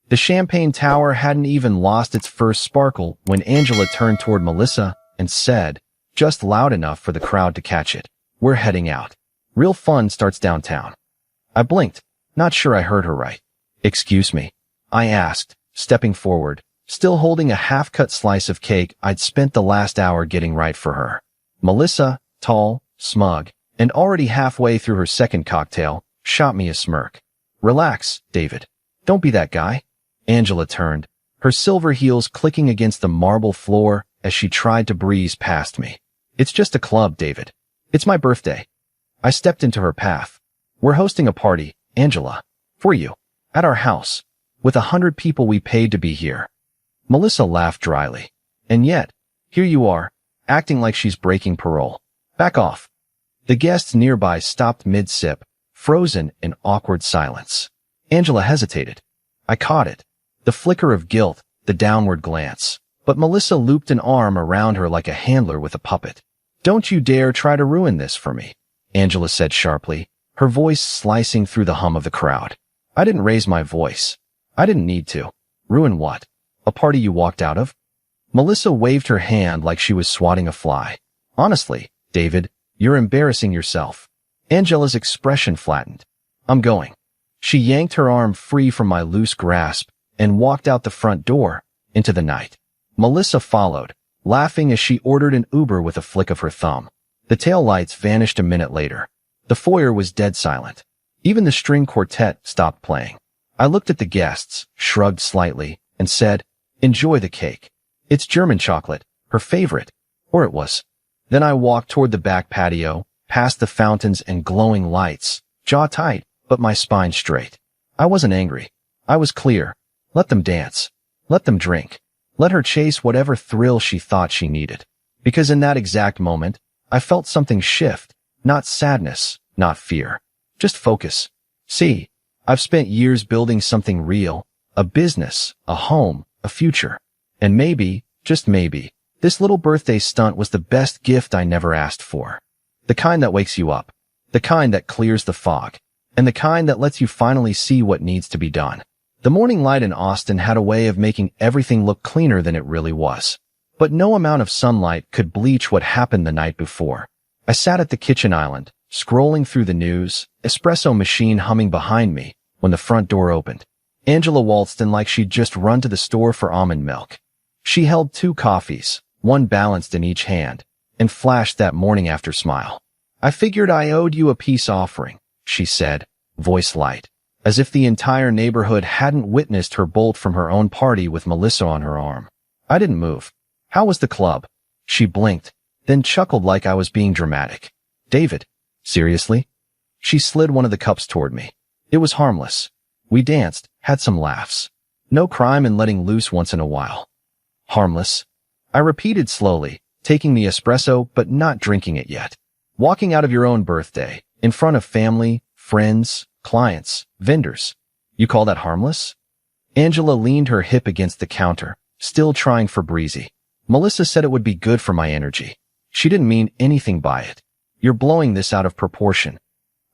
The champagne tower hadn't even lost its first sparkle when Angela turned toward Melissa and said, just loud enough for the crowd to catch it, "We're heading out. Real fun starts downtown." I blinked, not sure I heard her right. "Excuse me?" I asked, stepping forward, still holding a half-cut slice of cake I'd spent the last hour getting right for her. Melissa, tall, smug, and already halfway through her second cocktail, shot me a smirk. "Relax, David. Don't be that guy." Angela turned, her silver heels clicking against the marble floor as she tried to breeze past me. "It's just a club, David. It's my birthday." I stepped into her path. "We're hosting a party, Angela. For you. At our house. With 100 people we paid to be here." Melissa laughed dryly. "And yet, here you are, acting like she's breaking parole. Back off." The guests nearby stopped mid-sip, frozen in awkward silence. Angela hesitated. I caught it. The flicker of guilt, the downward glance. But Melissa looped an arm around her like a handler with a puppet. "Don't you dare try to ruin this for me," Angela said sharply, her voice slicing through the hum of the crowd. I didn't raise my voice. I didn't need to. Ruin what? A party you walked out of? Melissa waved her hand like she was swatting a fly. "Honestly, David, you're embarrassing yourself." Angela's expression flattened. "I'm going." She yanked her arm free from my loose grasp and walked out the front door, into the night. Melissa followed, laughing as she ordered an Uber with a flick of her thumb. The taillights vanished a minute later. The foyer was dead silent. Even the string quartet stopped playing. I looked at the guests, shrugged slightly, and said, "Enjoy the cake. It's German chocolate, her favorite." Or it was. Then I walked toward the back patio, past the fountains and glowing lights, jaw tight, but my spine straight. I wasn't angry. I was clear. Let them dance. Let them drink. Let her chase whatever thrill she thought she needed. Because in that exact moment, I felt something shift. Not sadness, not fear. Just focus. See, I've spent years building something real. A business, a home, a future. And maybe, just maybe, this little birthday stunt was the best gift I never asked for. The kind that wakes you up. The kind that clears the fog. And the kind that lets you finally see what needs to be done. The morning light in Austin had a way of making everything look cleaner than it really was. But no amount of sunlight could bleach what happened the night before. I sat at the kitchen island, scrolling through the news, espresso machine humming behind me, when the front door opened. Angela waltzed in like she'd just run to the store for almond milk. She held 2 coffees, one balanced in each hand, and flashed that morning after smile. "I figured I owed you a peace offering," she said, voice light, as if the entire neighborhood hadn't witnessed her bolt from her own party with Melissa on her arm. I didn't move. "How was the club?" She blinked, then chuckled like I was being dramatic. "David, seriously?" She slid one of the cups toward me. "It was harmless. We danced, had some laughs. No crime in letting loose once in a while." "Harmless?" I repeated slowly, taking the espresso but not drinking it yet. "Walking out of your own birthday, in front of family, friends, clients, vendors. You call that harmless?" Angela leaned her hip against the counter, still trying for breezy. "Melissa said it would be good for my energy. She didn't mean anything by it. You're blowing this out of proportion."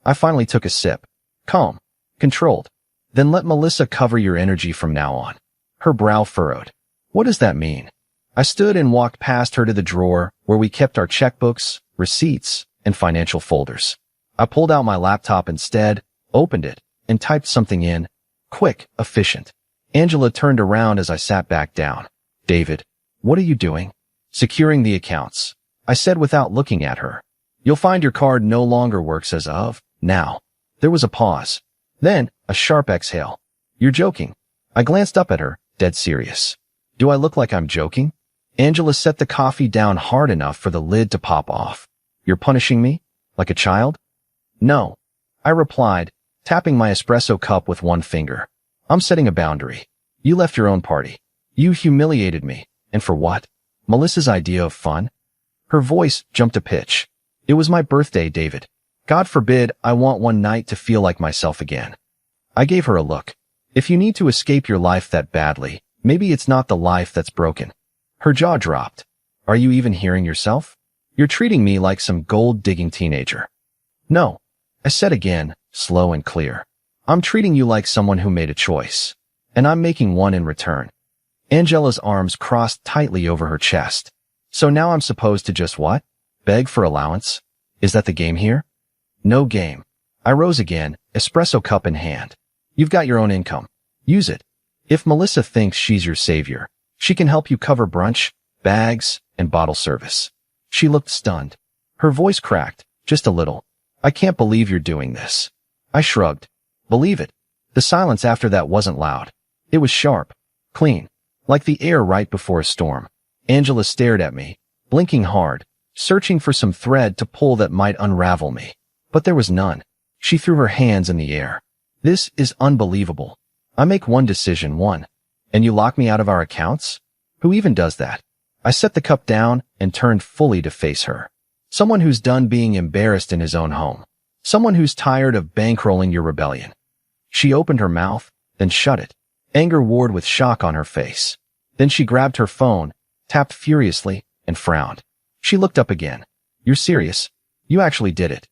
I finally took a sip. Calm. Controlled. "Then let Melissa cover your energy from now on." Her brow furrowed. "What does that mean?" I stood and walked past her to the drawer where we kept our checkbooks, receipts, and financial folders. I pulled out my laptop instead, opened it, and typed something in. Quick, efficient. Angela turned around as I sat back down. "David, what are you doing?" "Securing the accounts," I said without looking at her. "You'll find your card no longer works as of now." There was a pause. Then, a sharp exhale. "You're joking." I glanced up at her, dead serious. "Do I look like I'm joking?" Angela set the coffee down hard enough for the lid to pop off. "You're punishing me? Like a child?" "No," I replied, tapping my espresso cup with one finger. "I'm setting a boundary. You left your own party. You humiliated me. And for what? Melissa's idea of fun?" Her voice jumped a pitch. "It was my birthday, David. God forbid I want one night to feel like myself again." I gave her a look. "If you need to escape your life that badly, maybe it's not the life that's broken." Her jaw dropped. "Are you even hearing yourself? You're treating me like some gold-digging teenager." "No," I said again, slow and clear. "I'm treating you like someone who made a choice. and I'm making one in return. Angela's arms crossed tightly over her chest. So now I'm supposed to just what? Beg for allowance? Is that the game here? No game. I rose again, espresso cup in hand. You've got your own income. Use it. If Melissa thinks she's your savior, she can help you cover brunch, bags, and bottle service. She looked stunned. Her voice cracked, just a little. I can't believe you're doing this. I shrugged. Believe it. The silence after that wasn't loud. It was sharp, clean, like the air right before a storm. Angela stared at me, blinking hard, searching for some thread to pull that might unravel me. But there was none. She threw her hands in the air. This is unbelievable. I make one decision, and you lock me out of our accounts? Who even does that? I set the cup down and turned fully to face her. Someone who's done being embarrassed in his own home. Someone who's tired of bankrolling your rebellion. She opened her mouth, then shut it. Anger warred with shock on her face. Then she grabbed her phone, tapped furiously, and frowned. She looked up again. You're serious? You actually did it?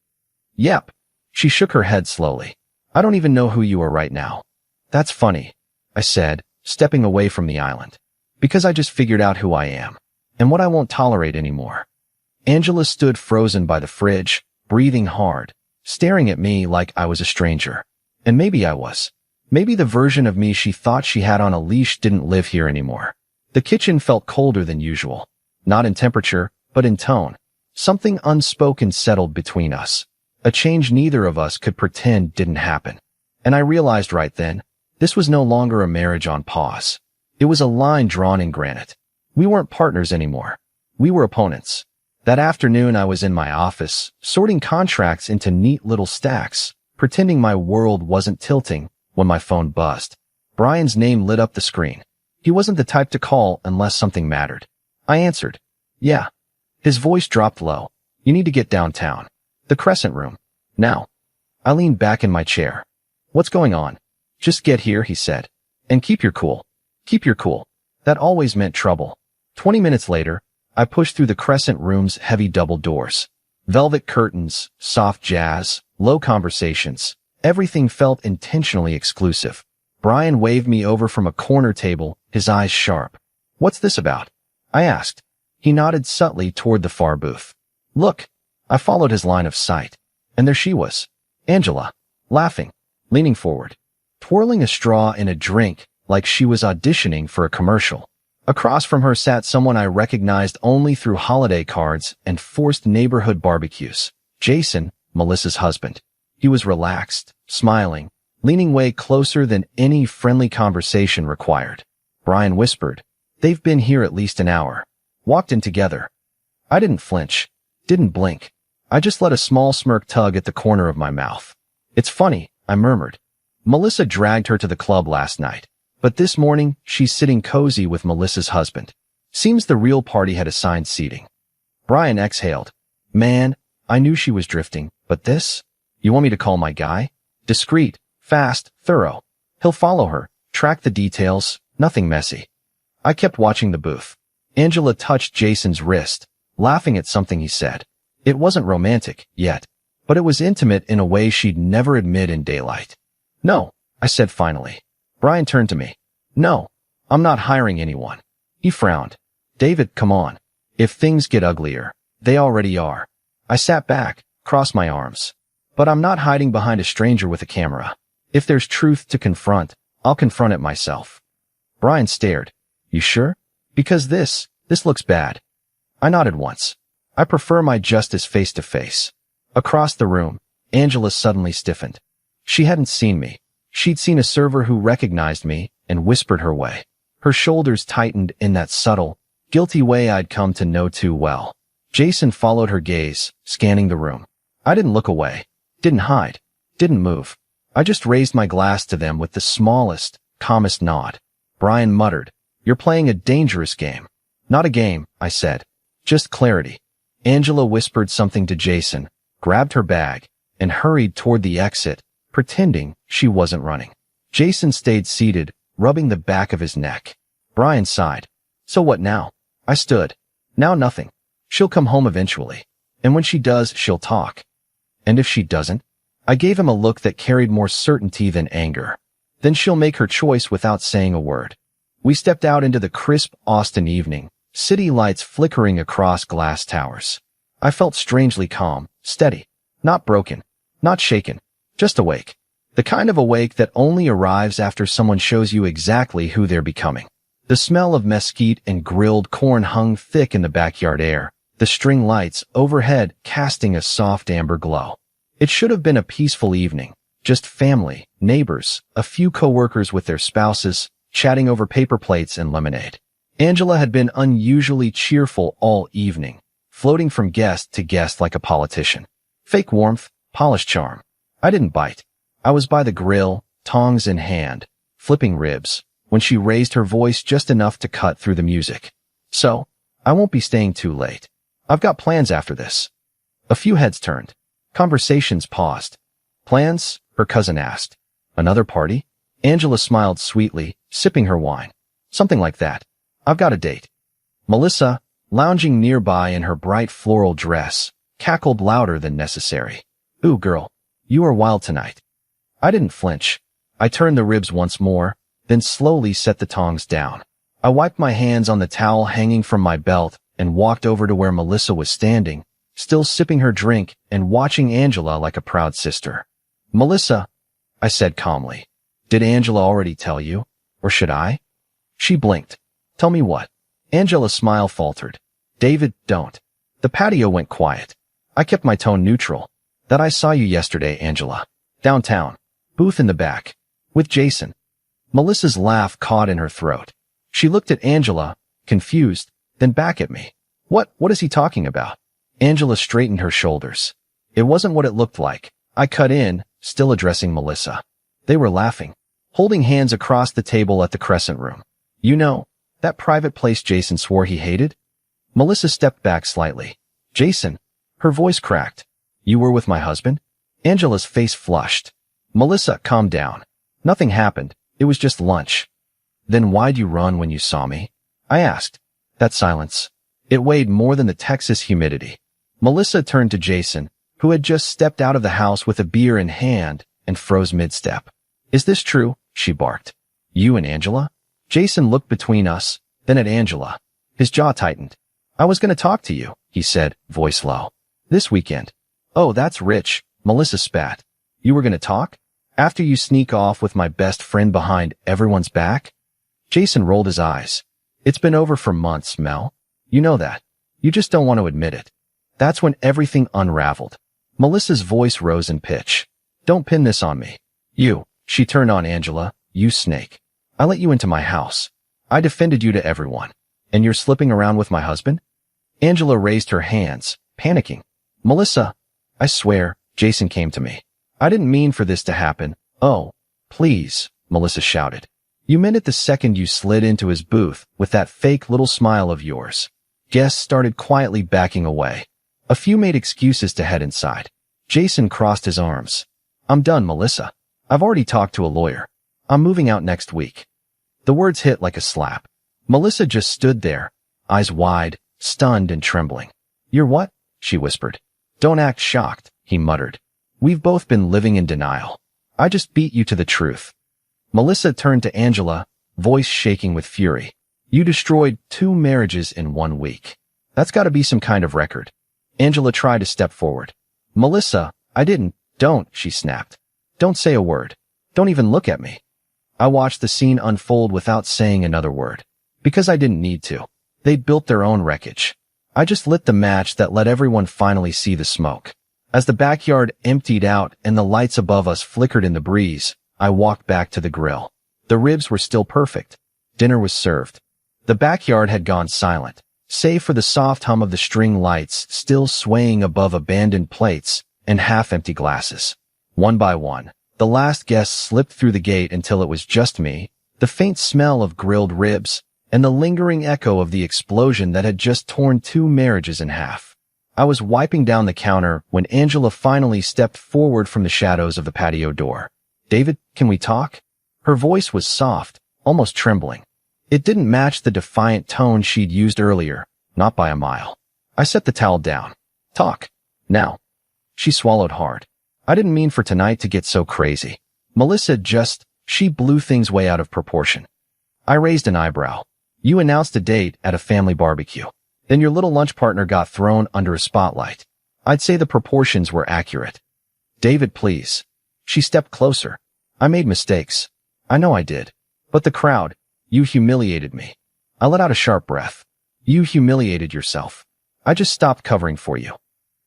Yep. She shook her head slowly. I don't even know who you are right now. That's funny, I said, stepping away from the island. Because I just figured out who I am, and what I won't tolerate anymore. Angela stood frozen by the fridge, breathing hard, staring at me like I was a stranger. And maybe I was. Maybe the version of me she thought she had on a leash didn't live here anymore. The kitchen felt colder than usual. Not in temperature, but in tone. Something unspoken settled between us. A change neither of us could pretend didn't happen. And I realized right then, this was no longer a marriage on pause. It was a line drawn in granite. We weren't partners anymore. We were opponents. That afternoon I was in my office, sorting contracts into neat little stacks, pretending my world wasn't tilting, when my phone buzzed. Brian's name lit up the screen. He wasn't the type to call unless something mattered. I answered. Yeah. His voice dropped low. You need to get downtown. The Crescent Room. Now. I leaned back in my chair. What's going on? Just get here, he said. And keep your cool. Keep your cool. That always meant trouble. 20 minutes later, I pushed through the Crescent Room's heavy double doors. Velvet curtains, soft jazz, low conversations. Everything felt intentionally exclusive. Brian waved me over from a corner table, his eyes sharp. What's this about? I asked. He nodded subtly toward the far booth. Look. I followed his line of sight. And there she was. Angela. Laughing. Leaning forward. Twirling a straw in a drink like she was auditioning for a commercial. Across from her sat someone I recognized only through holiday cards and forced neighborhood barbecues. Jason, Melissa's husband. He was relaxed, smiling, leaning way closer than any friendly conversation required. Brian whispered, They've been here at least an hour. Walked in together. I didn't flinch. Didn't blink. I just let a small smirk tug at the corner of my mouth. It's funny, I murmured. Melissa dragged her to the club last night. But this morning, she's sitting cozy with Melissa's husband. Seems the real party had assigned seating. Brian exhaled. Man, I knew she was drifting, but this? You want me to call my guy? Discreet, fast, thorough. He'll follow her, track the details, nothing messy. I kept watching the booth. Angela touched Jason's wrist, laughing at something he said. It wasn't romantic, yet, but it was intimate in a way she'd never admit in daylight. No, I said finally. Brian turned to me. No, I'm not hiring anyone. He frowned. David, come on. If things get uglier, they already are. I sat back, crossed my arms. But I'm not hiding behind a stranger with a camera. If there's truth to confront, I'll confront it myself. Brian stared. You sure? Because this looks bad. I nodded once. I prefer my justice face to face. Across the room, Angela suddenly stiffened. She hadn't seen me. She'd seen a server who recognized me and whispered her way. Her shoulders tightened in that subtle, guilty way I'd come to know too well. Jason followed her gaze, scanning the room. I didn't look away, didn't hide, didn't move. I just raised my glass to them with the smallest, calmest nod. Brian muttered, You're playing a dangerous game. Not a game, I said. Just clarity. Angela whispered something to Jason, grabbed her bag, and hurried toward the exit, pretending she wasn't running. Jason stayed seated, rubbing the back of his neck. Brian sighed. So what now? I stood. Now nothing. She'll come home eventually. And when she does, she'll talk. And if she doesn't? I gave him a look that carried more certainty than anger. Then she'll make her choice without saying a word. We stepped out into the crisp Austin evening, city lights flickering across glass towers. I felt strangely calm, steady, not broken, not shaken, just awake. The kind of awake that only arrives after someone shows you exactly who they're becoming. The smell of mesquite and grilled corn hung thick in the backyard air, the string lights overhead casting a soft amber glow. It should have been a peaceful evening, just family, neighbors, a few coworkers with their spouses, chatting over paper plates and lemonade. Angela had been unusually cheerful all evening, floating from guest to guest like a politician. Fake warmth, polished charm. I didn't bite. I was by the grill, tongs in hand, flipping ribs, when she raised her voice just enough to cut through the music. So, I won't be staying too late. I've got plans after this. A few heads turned. Conversations paused. Plans? Her cousin asked. Another party? Angela smiled sweetly, sipping her wine. Something like that. I've got a date. Melissa, lounging nearby in her bright floral dress, cackled louder than necessary. Ooh, girl, you are wild tonight. I didn't flinch. I turned the ribs once more, then slowly set the tongs down. I wiped my hands on the towel hanging from my belt and walked over to where Melissa was standing, still sipping her drink and watching Angela like a proud sister. Melissa, I said calmly, did Angela already tell you? Or should I? She blinked. Tell me what? Angela's smile faltered. David, don't. The patio went quiet. I kept my tone neutral. That I saw you yesterday, Angela. Downtown. Booth in the back. With Jason. Melissa's laugh caught in her throat. She looked at Angela, confused, then back at me. What is he talking about? Angela straightened her shoulders. It wasn't what it looked like. I cut in, still addressing Melissa. They were laughing, holding hands across the table at the Crescent Room. You know, that private place Jason swore he hated? Melissa stepped back slightly. Jason? Her voice cracked. You were with my husband? Angela's face flushed. Melissa, calm down. Nothing happened. It was just lunch. Then why'd you run when you saw me? I asked. That silence. It weighed more than the Texas humidity. Melissa turned to Jason, who had just stepped out of the house with a beer in hand, and froze mid-step. Is this true? She barked. You and Angela? Jason looked between us, then at Angela. His jaw tightened. I was going to talk to you, he said, voice low. This weekend. Oh, that's rich, Melissa spat. You were going to talk? After you sneak off with my best friend behind everyone's back? Jason rolled his eyes. It's been over for months, Mel. You know that. You just don't want to admit it. That's when everything unraveled. Melissa's voice rose in pitch. Don't pin this on me. You, she turned on Angela, you snake. I let you into my house. I defended you to everyone. And you're slipping around with my husband? Angela raised her hands, panicking. Melissa, I swear, Jason came to me. I didn't mean for this to happen. Oh, please, Melissa shouted. You meant it the second you slid into his booth with that fake little smile of yours. Guests started quietly backing away. A few made excuses to head inside. Jason crossed his arms. I'm done, Melissa. I've already talked to a lawyer. I'm moving out next week. The words hit like a slap. Melissa just stood there, eyes wide, stunned and trembling. You're what? She whispered. Don't act shocked, he muttered. We've both been living in denial. I just beat you to the truth. Melissa turned to Angela, voice shaking with fury. You destroyed 2 marriages in 1 week. That's got to be some kind of record. Angela tried to step forward. Melissa, I didn't. Don't, she snapped. Don't say a word. Don't even look at me. I watched the scene unfold without saying another word. Because I didn't need to. They'd built their own wreckage. I just lit the match that let everyone finally see the smoke. As the backyard emptied out and the lights above us flickered in the breeze, I walked back to the grill. The ribs were still perfect. Dinner was served. The backyard had gone silent, save for the soft hum of the string lights still swaying above abandoned plates and half-empty glasses. One by one, the last guest slipped through the gate until it was just me, the faint smell of grilled ribs, and the lingering echo of the explosion that had just torn 2 marriages in half. I was wiping down the counter when Angela finally stepped forward from the shadows of the patio door. David, can we talk? Her voice was soft, almost trembling. It didn't match the defiant tone she'd used earlier, not by a mile. I set the towel down. Talk. Now. She swallowed hard. I didn't mean for tonight to get so crazy. Melissa just, She blew things way out of proportion. I raised an eyebrow. You announced a date at a family barbecue. Then your little lunch partner got thrown under a spotlight. I'd say the proportions were accurate. David, please. She stepped closer. I made mistakes. I know I did. But the crowd, you humiliated me. I let out a sharp breath. You humiliated yourself. I just stopped covering for you.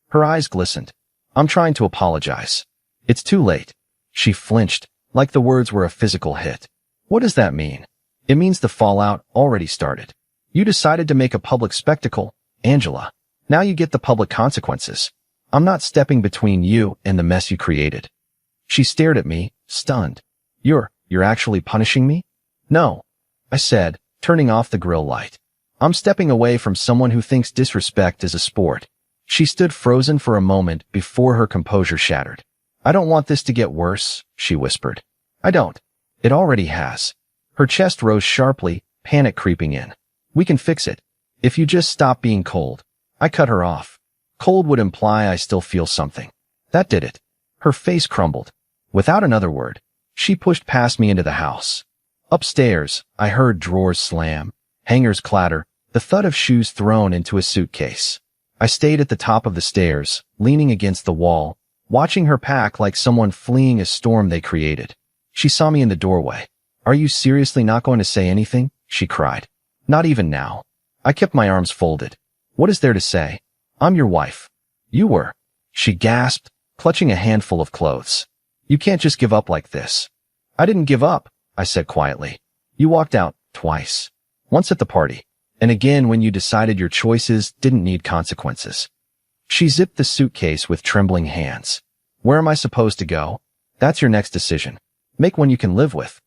Her eyes glistened. I'm trying to apologize. It's too late. She flinched, like the words were a physical hit. What does that mean? It means the fallout already started. You decided to make a public spectacle, Angela. Now you get the public consequences. I'm not stepping between you and the mess you created. She stared at me, stunned. You're actually punishing me? No, I said, turning off the grill light. I'm stepping away from someone who thinks disrespect is a sport. She stood frozen for a moment before her composure shattered. I don't want this to get worse, she whispered. I don't. It already has. Her chest rose sharply, panic creeping in. We can fix it. If you just stop being cold. I cut her off. Cold would imply I still feel something. That did it. Her face crumbled. Without another word, she pushed past me into the house. Upstairs, I heard drawers slam, hangers clatter, the thud of shoes thrown into a suitcase. I stayed at the top of the stairs, leaning against the wall, watching her pack like someone fleeing a storm they created. She saw me in the doorway. Are you seriously not going to say anything? She cried. Not even now. I kept my arms folded. What is there to say? I'm your wife. You were. She gasped, clutching a handful of clothes. You can't just give up like this. I didn't give up, I said quietly. You walked out twice. Once at the party, and again when you decided your choices didn't need consequences. She zipped the suitcase with trembling hands. Where am I supposed to go? That's your next decision. Make one you can live with.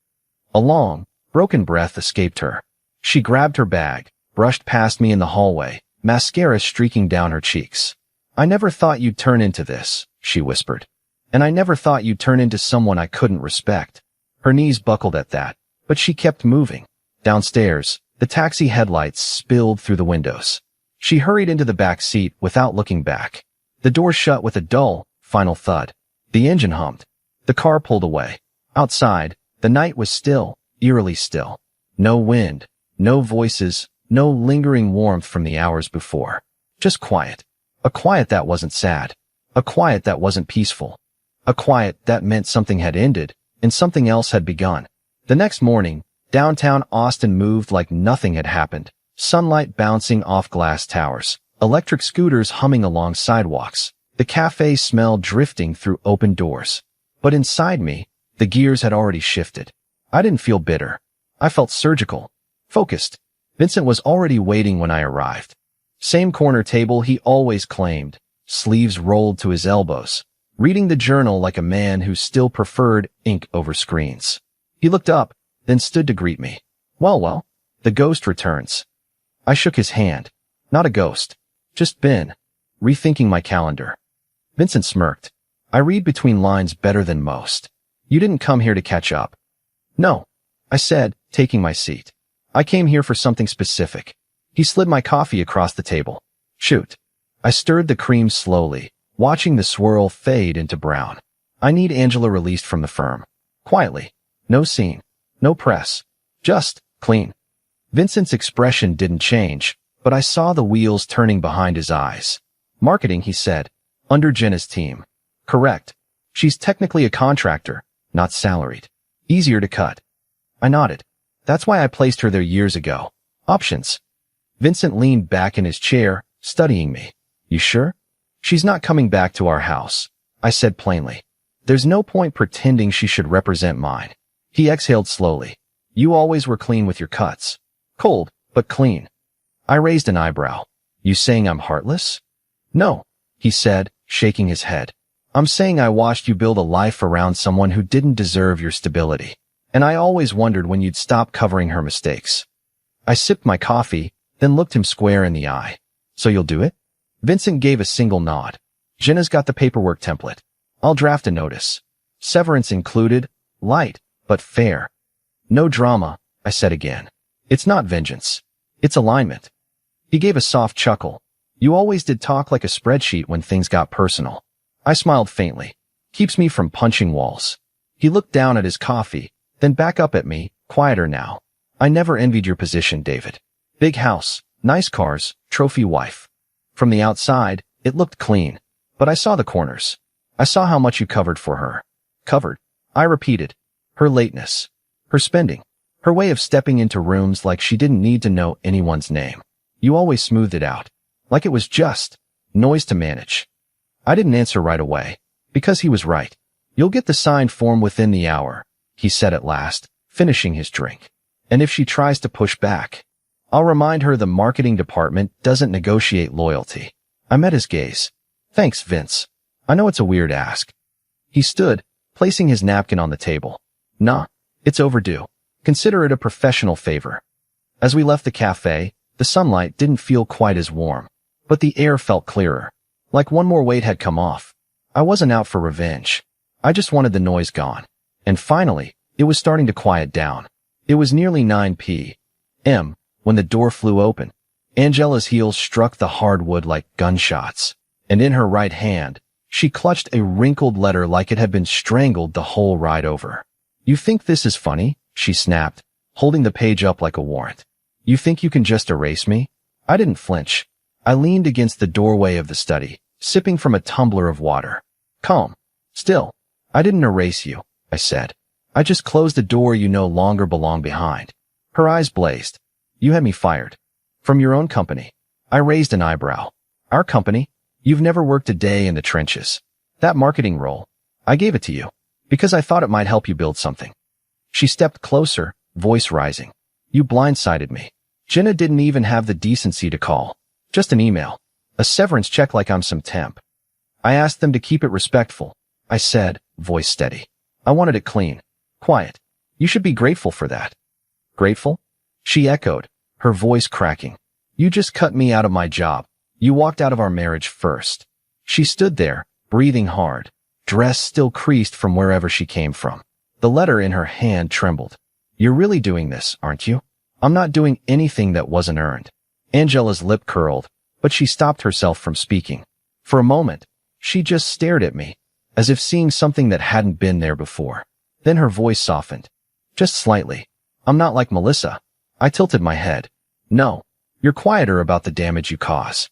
A long, broken breath escaped her. She grabbed her bag, brushed past me in the hallway, mascara streaking down her cheeks. I never thought you'd turn into this, she whispered. And I never thought you'd turn into someone I couldn't respect. Her knees buckled at that, but she kept moving. Downstairs, the taxi headlights spilled through the windows. She hurried into the back seat without looking back. The door shut with a dull, final thud. The engine hummed. The car pulled away. Outside, the night was still, eerily still. No wind, no voices, no lingering warmth from the hours before. Just quiet. A quiet that wasn't sad. A quiet that wasn't peaceful. A quiet that meant something had ended and something else had begun. The next morning, downtown Austin moved like nothing had happened. Sunlight bouncing off glass towers, electric scooters humming along sidewalks, the cafe smell drifting through open doors. But inside me, the gears had already shifted. I didn't feel bitter. I felt surgical, focused. Vincent was already waiting when I arrived. Same corner table he always claimed, sleeves rolled to his elbows, reading the journal like a man who still preferred ink over screens. He looked up, then stood to greet me. Well, the ghost returns. I shook his hand. Not a ghost. Just been rethinking my calendar. Vincent smirked. I read between lines better than most. You didn't come here to catch up. No, I said, taking my seat. I came here for something specific. He slid my coffee across the table. Shoot. I stirred the cream slowly, watching the swirl fade into brown. I need Angela released from the firm. Quietly. No scene. No press. Just clean. Vincent's expression didn't change, but I saw the wheels turning behind his eyes. Marketing, he said. Under Jenna's team. Correct. She's technically a contractor, not salaried. Easier to cut. I nodded. That's why I placed her there years ago. Options. Vincent leaned back in his chair, studying me. You sure? She's not coming back to our house, I said plainly. There's no point pretending she should represent mine. He exhaled slowly. You always were clean with your cuts. Cold, but clean. I raised an eyebrow. You saying I'm heartless? No, he said, shaking his head. I'm saying I watched you build a life around someone who didn't deserve your stability. And I always wondered when you'd stop covering her mistakes. I sipped my coffee, then looked him square in the eye. So you'll do it? Vincent gave a single nod. Jenna's got the paperwork template. I'll draft a notice. Severance included, light, but fair. No drama, I said again. It's not vengeance. It's alignment. He gave a soft chuckle. You always did talk like a spreadsheet when things got personal. I smiled faintly. Keeps me from punching walls. He looked down at his coffee, Then back up at me, quieter now. I never envied your position, David. Big house, nice cars, trophy wife. From the outside, it looked clean, but I saw the corners. I saw how much you covered for her. Covered, I repeated. Her lateness, her spending, her way of stepping into rooms like she didn't need to know anyone's name. You always smoothed it out, like it was just noise to manage. I didn't answer right away, because he was right. You'll get the signed form within the hour, he said at last, finishing his drink. And if she tries to push back, I'll remind her the marketing department doesn't negotiate loyalty. I met his gaze. Thanks, Vince. I know it's a weird ask. He stood, placing his napkin on the table. Nah, it's overdue. Consider it a professional favor. As we left the cafe, the sunlight didn't feel quite as warm, but the air felt clearer, like one more weight had come off. I wasn't out for revenge. I just wanted the noise gone. And finally, it was starting to quiet down. It was nearly 9 p.m. when the door flew open. Angela's heels struck the hardwood like gunshots, and in her right hand, she clutched a wrinkled letter like it had been strangled the whole ride over. You think this is funny? She snapped, holding the page up like a warrant. You think you can just erase me? I didn't flinch. I leaned against the doorway of the study, sipping from a tumbler of water. Calm. Still. I didn't erase you, I said. I just closed a door you no longer belong behind. Her eyes blazed. You had me fired. From your own company. I raised an eyebrow. Our company? You've never worked a day in the trenches. That marketing role. I gave it to you, because I thought it might help you build something. She stepped closer, voice rising. You blindsided me. Jenna didn't even have the decency to call. Just an email. A severance check like I'm some temp. I asked them to keep it respectful. I said, voice steady. I wanted it clean. Quiet. You should be grateful for that. Grateful? She echoed, her voice cracking. You just cut me out of my job. You walked out of our marriage first. She stood there, breathing hard, dress still creased from wherever she came from. The letter in her hand trembled. You're really doing this, aren't you? I'm not doing anything that wasn't earned. Angela's lip curled, but she stopped herself from speaking. For a moment, she just stared at me, as if seeing something that hadn't been there before. Then her voice softened. Just slightly. I'm not like Melissa. I tilted my head. No, you're quieter about the damage you cause.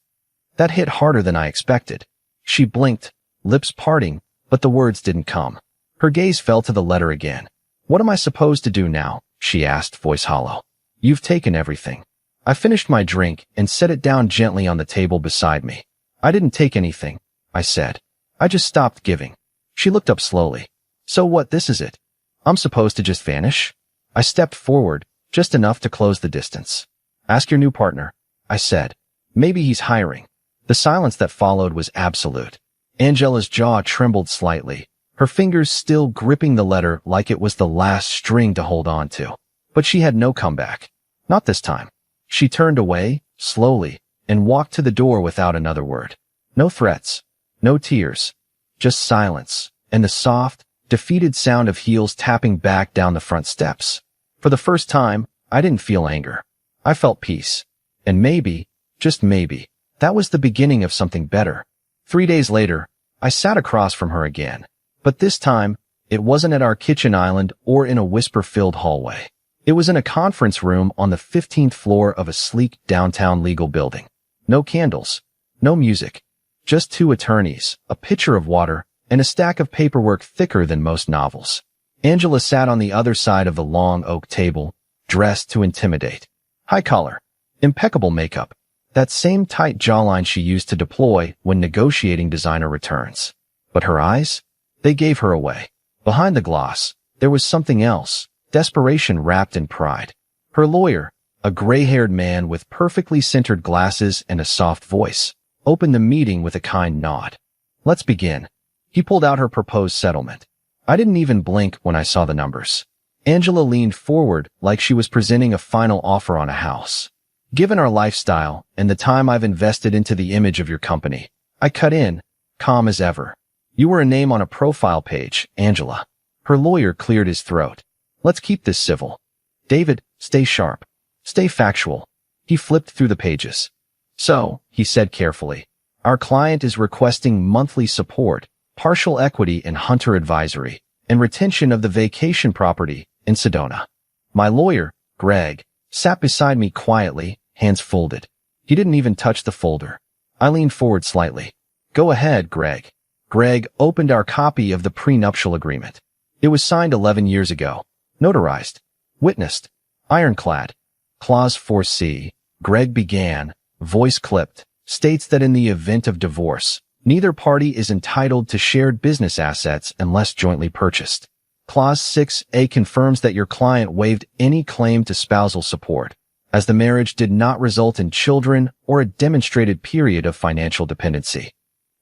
That hit harder than I expected. She blinked, lips parting, but the words didn't come. Her gaze fell to the letter again. What am I supposed to do now? She asked, voice hollow. You've taken everything. I finished my drink and set it down gently on the table beside me. I didn't take anything, I said. I just stopped giving. She looked up slowly. So what, this is it? I'm supposed to just vanish? I stepped forward, just enough to close the distance. Ask your new partner, I said. Maybe he's hiring. The silence that followed was absolute. Angela's jaw trembled slightly, her fingers still gripping the letter like it was the last string to hold on to. But she had no comeback. Not this time. She turned away, slowly, and walked to the door without another word. No threats. No tears. Just silence, and the soft, defeated sound of heels tapping back down the front steps. For the first time, I didn't feel anger. I felt peace. And maybe, just maybe, that was the beginning of something better. 3 days later, I sat across from her again. But this time, it wasn't at our kitchen island or in a whisper-filled hallway. It was in a conference room on the 15th floor of a sleek downtown legal building. No candles. No music. Just 2 attorneys, a pitcher of water, and a stack of paperwork thicker than most novels. Angela sat on the other side of the long oak table, dressed to intimidate. High collar. Impeccable makeup. That same tight jawline she used to deploy when negotiating designer returns. But her eyes? They gave her away. Behind the gloss, there was something else, desperation wrapped in pride. Her lawyer, a gray-haired man with perfectly centered glasses and a soft voice, opened the meeting with a kind nod. Let's begin. He pulled out her proposed settlement. I didn't even blink when I saw the numbers. Angela leaned forward like she was presenting a final offer on a house. Given our lifestyle and the time I've invested into the image of your company, I cut in, calm as ever. You were a name on a profile page, Angela. Her lawyer cleared his throat. Let's keep this civil. David, stay sharp. Stay factual. He flipped through the pages. So, he said carefully, our client is requesting monthly support, partial equity in Hunter Advisory, and retention of the vacation property in Sedona. My lawyer, Greg, sat beside me quietly, hands folded. He didn't even touch the folder. I leaned forward slightly. Go ahead, Greg. Greg opened our copy of the prenuptial agreement. It was signed 11 years ago. Notarized. Witnessed. Ironclad. Clause 4C. Greg began, voice clipped, states that in the event of divorce, neither party is entitled to shared business assets unless jointly purchased. Clause 6A confirms that your client waived any claim to spousal support, as the marriage did not result in children or a demonstrated period of financial dependency.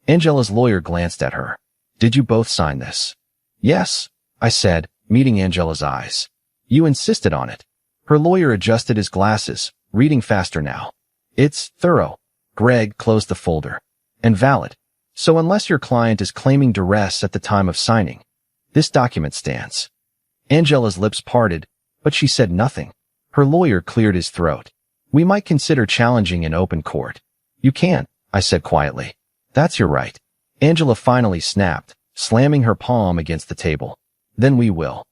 Angela's lawyer glanced at her. Did you both sign this? Yes, I said, meeting Angela's eyes. You insisted on it. Her lawyer adjusted his glasses, reading faster now. It's thorough. Greg closed the folder. And valid. So unless your client is claiming duress at the time of signing, this document stands. Angela's lips parted, but she said nothing. Her lawyer cleared his throat. We might consider challenging in open court. You can't, I said quietly. That's your right. Angela finally snapped, slamming her palm against the table. Then we will.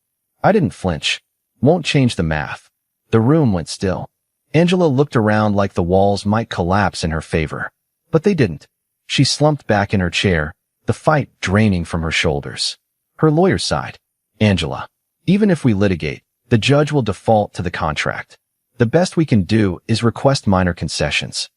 I didn't flinch. Won't change the math. The room went still. Angela looked around like the walls might collapse in her favor. But they didn't. She slumped back in her chair, the fight draining from her shoulders. Her lawyer sighed. Angela, even if we litigate, the judge will default to the contract. The best we can do is request minor concessions.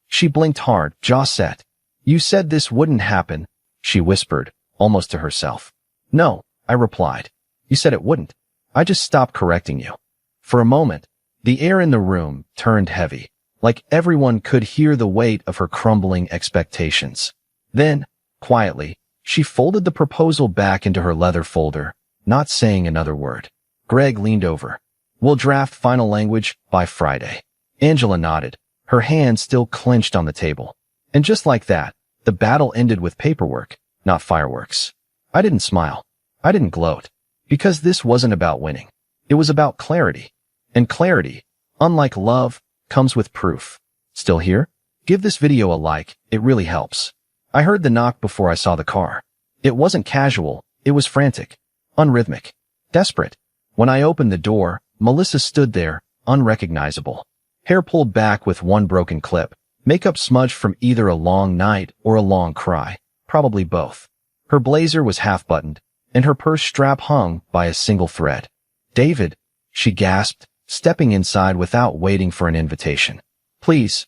She blinked hard, jaw set. You said this wouldn't happen, she whispered, almost to herself. No, I replied. You said it wouldn't. I just stopped correcting you. For a moment, the air in the room turned heavy, like everyone could hear the weight of her crumbling expectations. Then, quietly, she folded the proposal back into her leather folder, not saying another word. Greg leaned over. We'll draft final language by Friday. Angela nodded, her hand still clenched on the table. And just like that, the battle ended with paperwork, not fireworks. I didn't smile. I didn't gloat. Because this wasn't about winning. It was about clarity. And clarity, unlike love, comes with proof. Still here? Give this video a like, it really helps. I heard the knock before I saw the car. It wasn't casual, it was frantic, unrhythmic, desperate. When I opened the door, Melissa stood there, unrecognizable. Hair pulled back with one broken clip, makeup smudged from either a long night or a long cry, probably both. Her blazer was half-buttoned, and her purse strap hung by a single thread. David, she gasped, stepping inside without waiting for an invitation. Please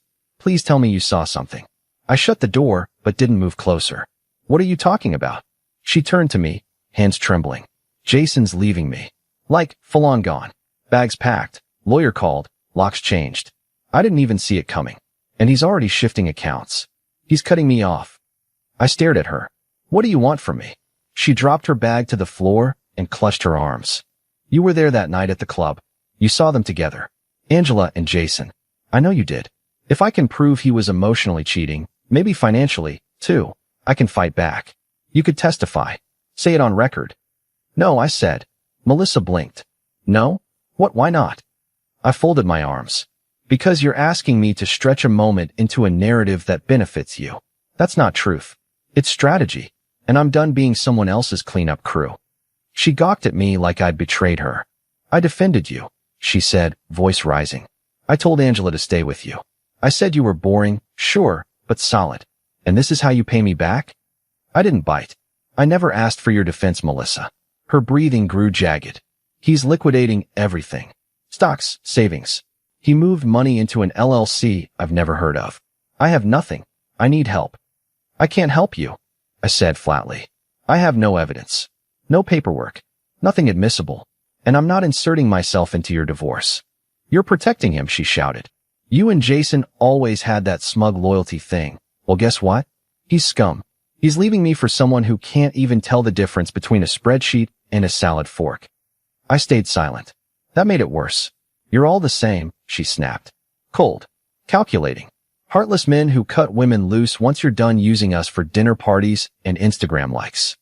tell me you saw something. I shut the door, but didn't move closer. What are you talking about? She turned to me, hands trembling. Jason's leaving me. Like, full on gone. Bags packed, lawyer called, locks changed. I didn't even see it coming. And he's already shifting accounts. He's cutting me off. I stared at her. What do you want from me? She dropped her bag to the floor and clutched her arms. You were there that night at the club. You saw them together. Angela and Jason. I know you did. If I can prove he was emotionally cheating, maybe financially, too, I can fight back. You could testify. Say it on record. No, I said. Melissa blinked. No? What, why not? I folded my arms. Because you're asking me to stretch a moment into a narrative that benefits you. That's not truth. It's strategy. And I'm done being someone else's cleanup crew. She gawked at me like I'd betrayed her. I defended you, she said, voice rising. I told Angela to stay with you. I said you were boring, sure, but solid. And this is how you pay me back? I didn't bite. I never asked for your defense, Melissa. Her breathing grew jagged. He's liquidating everything. Stocks, savings. He moved money into an LLC I've never heard of. I have nothing. I need help. I can't help you, I said flatly. I have no evidence. No paperwork. Nothing admissible. And I'm not inserting myself into your divorce. You're protecting him, she shouted. You and Jason always had that smug loyalty thing. Well, guess what? He's scum. He's leaving me for someone who can't even tell the difference between a spreadsheet and a salad fork. I stayed silent. That made it worse. You're all the same, she snapped. Cold. Calculating. Heartless men who cut women loose once you're done using us for dinner parties and Instagram likes.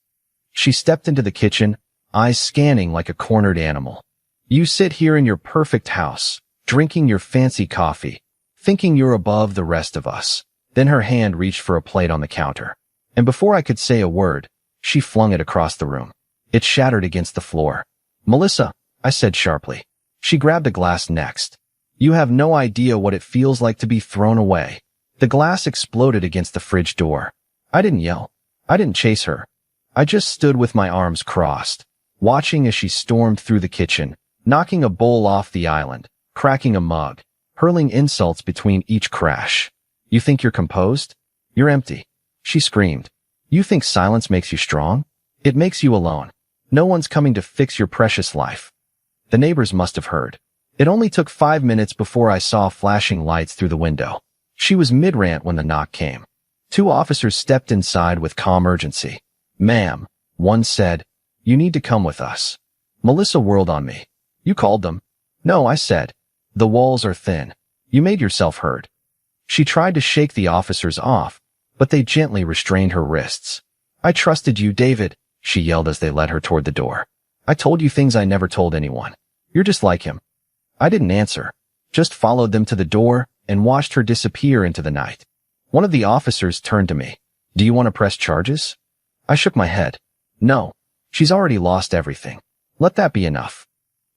She stepped into the kitchen, eyes scanning like a cornered animal. You sit here in your perfect house, drinking your fancy coffee, thinking you're above the rest of us. Then her hand reached for a plate on the counter. And before I could say a word, she flung it across the room. It shattered against the floor. Melissa, I said sharply. She grabbed a glass next. You have no idea what it feels like to be thrown away. The glass exploded against the fridge door. I didn't yell. I didn't chase her. I just stood with my arms crossed, watching as she stormed through the kitchen, knocking a bowl off the island, cracking a mug, hurling insults between each crash. You think you're composed? You're empty. She screamed. You think silence makes you strong? It makes you alone. No one's coming to fix your precious life. The neighbors must have heard. It only took 5 minutes before I saw flashing lights through the window. She was mid-rant when the knock came. 2 officers stepped inside with calm urgency. Ma'am, one said, you need to come with us. Melissa whirled on me. You called them? No, I said. The walls are thin. You made yourself heard. She tried to shake the officers off, but they gently restrained her wrists. I trusted you, David, she yelled as they led her toward the door. I told you things I never told anyone. You're just like him. I didn't answer, just followed them to the door and watched her disappear into the night. One of the officers turned to me. Do you want to press charges? I shook my head. No, she's already lost everything. Let that be enough.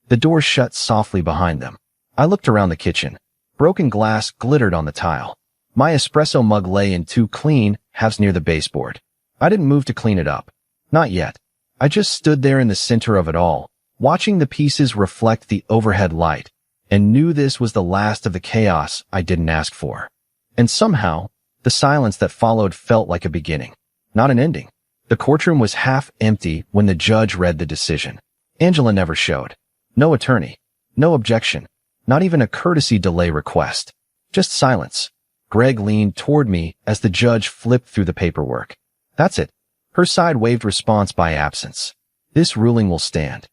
The door shut softly behind them. I looked around the kitchen. Broken glass glittered on the tile. My espresso mug lay in 2 clean halves near the baseboard. I didn't move to clean it up. Not yet. I just stood there in the center of it all, watching the pieces reflect the overhead light, and knew this was the last of the chaos I didn't ask for. And somehow, the silence that followed felt like a beginning, not an ending. The courtroom was half empty when the judge read the decision. Angela never showed. No attorney. No objection. Not even a courtesy delay request. Just silence. Greg leaned toward me as the judge flipped through the paperwork. That's it. Her side waved response by absence. This ruling will stand.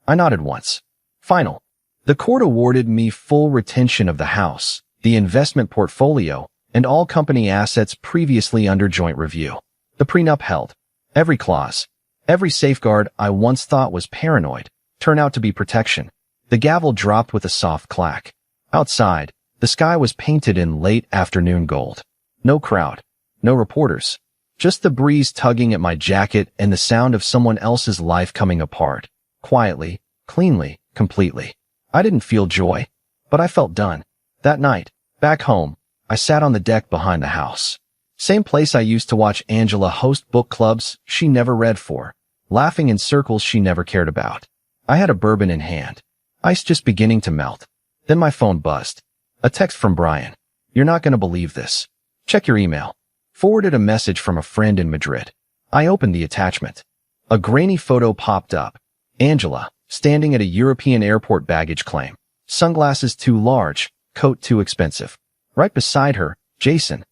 I nodded once. Final. The court awarded me full retention of the house, the investment portfolio, and all company assets previously under joint review. The prenup held. Every clause, every safeguard I once thought was paranoid, turned out to be protection. The gavel dropped with a soft clack. Outside, the sky was painted in late afternoon gold. No crowd. No reporters. Just the breeze tugging at my jacket and the sound of someone else's life coming apart. Quietly, cleanly, completely. I didn't feel joy, but I felt done. That night, back home, I sat on the deck behind the house. Same place I used to watch Angela host book clubs she never read for, laughing in circles she never cared about. I had a bourbon in hand, ice just beginning to melt. Then my phone buzzed. A text from Brian. You're not going to believe this. Check your email. Forwarded a message from a friend in Madrid. I opened the attachment. A grainy photo popped up. Angela, standing at a European airport baggage claim. Sunglasses too large, coat too expensive. Right beside her, Jason,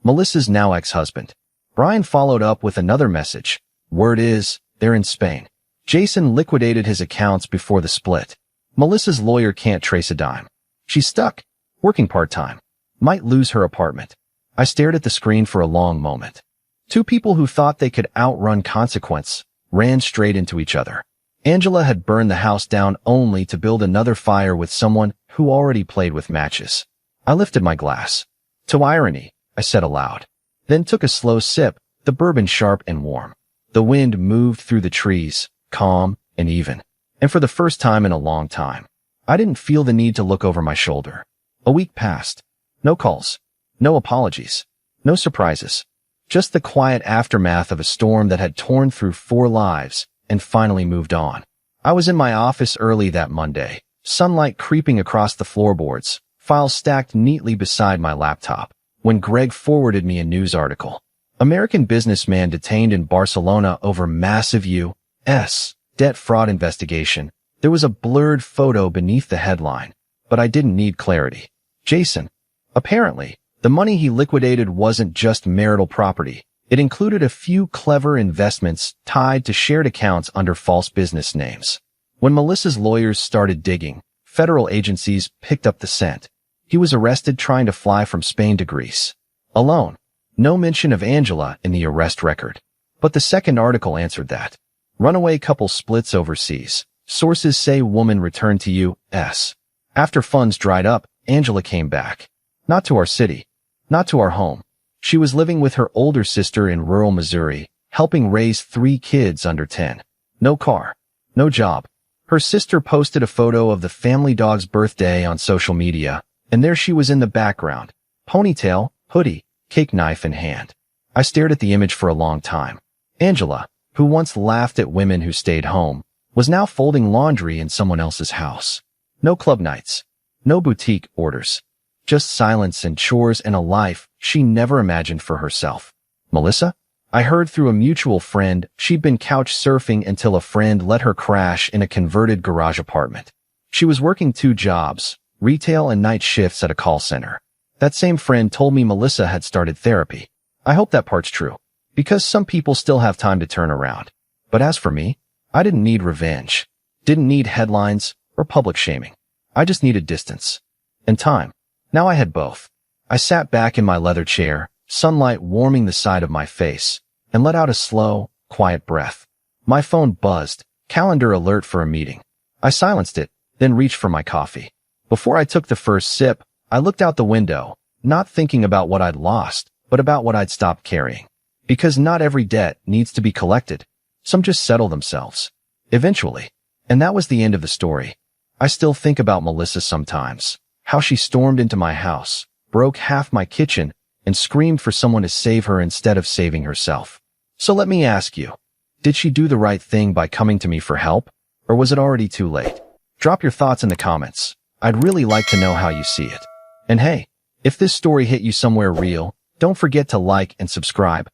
Melissa's now ex-husband. Brian followed up with another message. Word is, they're in Spain. Jason liquidated his accounts before the split. Melissa's lawyer can't trace a dime. She's stuck, working part-time. Might lose her apartment. I stared at the screen for a long moment. 2 people who thought they could outrun consequence ran straight into each other. Angela had burned the house down only to build another fire with someone who already played with matches. I lifted my glass. To irony, I said aloud. Then took a slow sip, the bourbon sharp and warm. The wind moved through the trees, calm and even. And for the first time in a long time, I didn't feel the need to look over my shoulder. A week passed. No calls. No apologies. No surprises. Just the quiet aftermath of a storm that had torn through 4 lives and finally moved on. I was in my office early that Monday, sunlight creeping across the floorboards, files stacked neatly beside my laptop, when Greg forwarded me a news article. American businessman detained in Barcelona over massive U.S. debt fraud investigation. There was a blurred photo beneath the headline, but I didn't need clarity. Jason. Apparently, the money he liquidated wasn't just marital property. It included a few clever investments tied to shared accounts under false business names. When Melissa's lawyers started digging, federal agencies picked up the scent. He was arrested trying to fly from Spain to Greece. Alone. No mention of Angela in the arrest record. But the second article answered that. Runaway couple splits overseas. Sources say woman returned to U.S. After funds dried up, Angela came back. Not to our city. Not to our home. She was living with her older sister in rural Missouri, helping raise 3 kids under 10. No car. No job. Her sister posted a photo of the family dog's birthday on social media, and there she was in the background. Ponytail, hoodie, cake knife in hand. I stared at the image for a long time. Angela, who once laughed at women who stayed home, was now folding laundry in someone else's house. No club nights. No boutique orders. Just silence and chores and a life she never imagined for herself. Melissa? I heard through a mutual friend she'd been couch surfing until a friend let her crash in a converted garage apartment. She was working 2 jobs, retail and night shifts at a call center. That same friend told me Melissa had started therapy. I hope that part's true, because some people still have time to turn around. But as for me, I didn't need revenge, didn't need headlines or public shaming. I just needed distance and time. Now I had both. I sat back in my leather chair, sunlight warming the side of my face, and let out a slow, quiet breath. My phone buzzed, calendar alert for a meeting. I silenced it, then reached for my coffee. Before I took the first sip, I looked out the window, not thinking about what I'd lost, but about what I'd stopped carrying. Because not every debt needs to be collected. Some just settle themselves. Eventually. And that was the end of the story. I still think about Melissa sometimes. How she stormed into my house, broke half my kitchen, and screamed for someone to save her instead of saving herself. So let me ask you, did she do the right thing by coming to me for help? Or was it already too late? Drop your thoughts in the comments. I'd really like to know how you see it. And hey, if this story hit you somewhere real, don't forget to like and subscribe.